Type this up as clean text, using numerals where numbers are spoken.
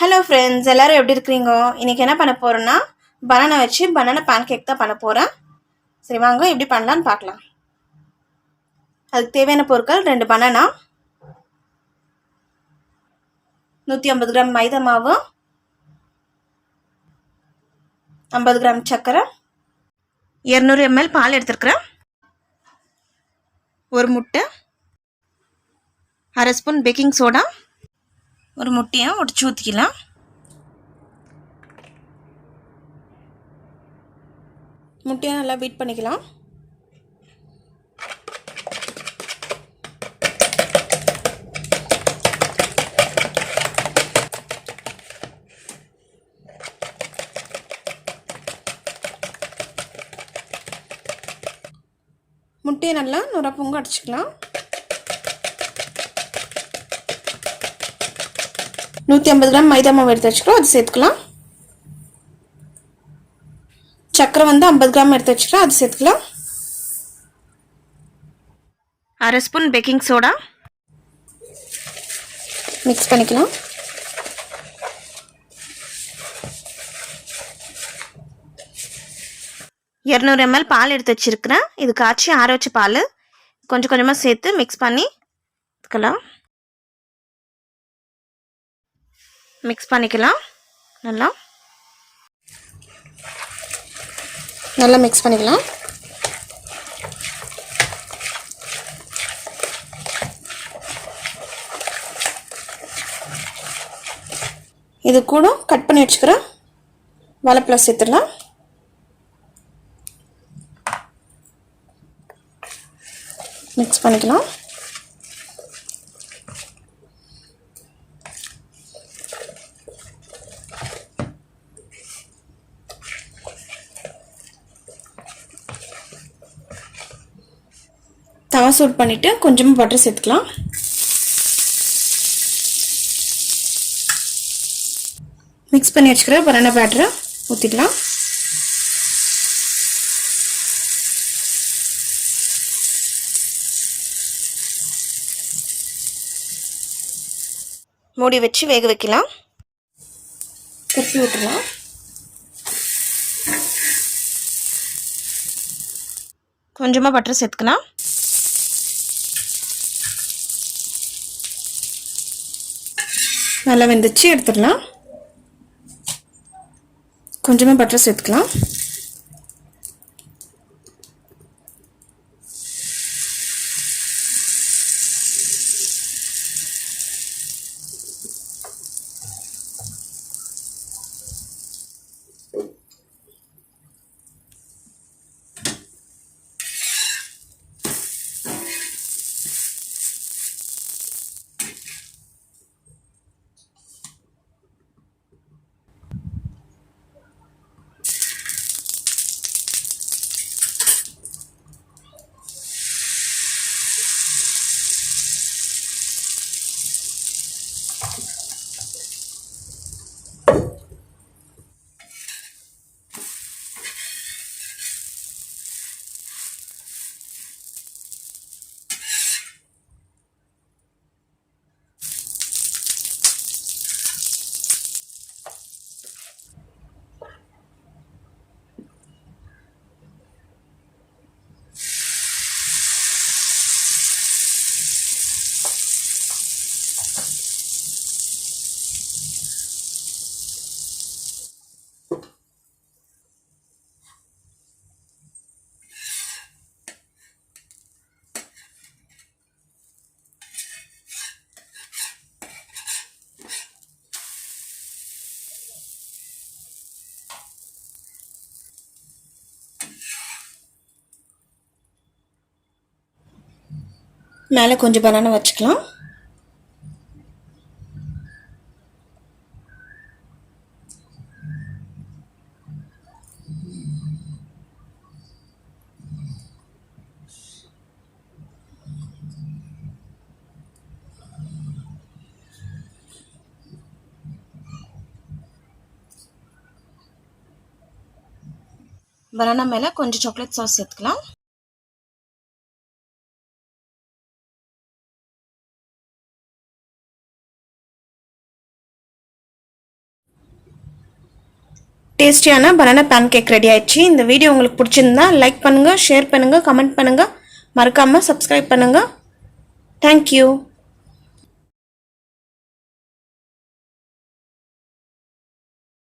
Hello friends, எல்லோரும் எப்படி இருக்கிறீங்க? இன்றைக்கி என்ன பண்ண போகிறோன்னா பனானா வச்சு பனானா பேன்கேக் தான் பண்ண போகிறேன். சரி வாங்க எப்படி பண்ணலான்னு பார்க்கலாம். அதுக்கு தேவையான பொருட்கள் 2 பனானா, 150 கிராம் மைதா மாவு, 50 கிராம் சர்க்கரை, 200 ml பால் எடுத்துருக்குறேன், ஒரு முட்டை, அரை ஸ்பூன் பேக்கிங் சோடா, ஒரு முட்டையை உடச்சி ஊற்றிக்கலாம். முட்டையை நல்லா பீட் பண்ணிக்கலாம். முட்டையை நல்லா நுரப்பொங்க அடிச்சுக்கலாம். 150 கிராம் மைதா மாவு எடுத்து வச்சுக்கிறோம், அது சேர்த்துக்கலாம். சர்க்கரை 50 கிராம் எடுத்து வச்சுக்கிறோம், அது சேர்த்துக்கலாம். அரை ஸ்பூன் பேக்கிங் சோடா மிக்ஸ் பண்ணிக்கலாம். இரநூறு ml பால் எடுத்து வச்சுருக்கிறேன். இது காய்ச்சி ஆற வச்ச பால் கொஞ்சம் கொஞ்சமாக சேர்த்து மிக்ஸ் பண்ணி எடுத்துக்கலாம். மிக்ஸ் பண்ணிக்கலாம். நல்லா மிக்ஸ் பண்ணிக்கலாம். இது கூட கட் பண்ணி வச்சுக்கிறேன் வாழைப்பழம் சேர்த்துடலாம். மிக்ஸ் பண்ணிக்கலாம். தவா சூட் பண்ணிவிட்டு கொஞ்சமாக பட்டர் சேர்த்துக்கலாம். மிக்ஸ் பண்ணி வச்சுக்கிற பனானா பேட்டரை ஊற்றிக்கலாம். மூடி வச்சு வேக வைக்கலாம். திருப்பி விட்டுலாம். கொஞ்சமாக பட்டர் சேர்த்துக்கலாம். நல்லா வெந்துச்சு, எடுத்துடலாம். கொஞ்சமாக பட்டர் சேர்த்துக்கலாம். மேலே கொஞ்சம் பனானா வச்சுக்கலாம். பனானா மேலே கொஞ்சம் சாக்லேட் சாஸ் சேர்த்துக்கலாம். டேஸ்டியான பனானா பேன்கேக் ரெடி ஆயிடுச்சு. இந்த வீடியோ உங்களுக்கு பிடிச்சிருந்தா லைக் பண்ணுங்கள், ஷேர் பண்ணுங்கள், கமெண்ட் பண்ணுங்கள், மறக்காமல் சப்ஸ்கிரைப் பண்ணுங்கள். தேங்க்யூ.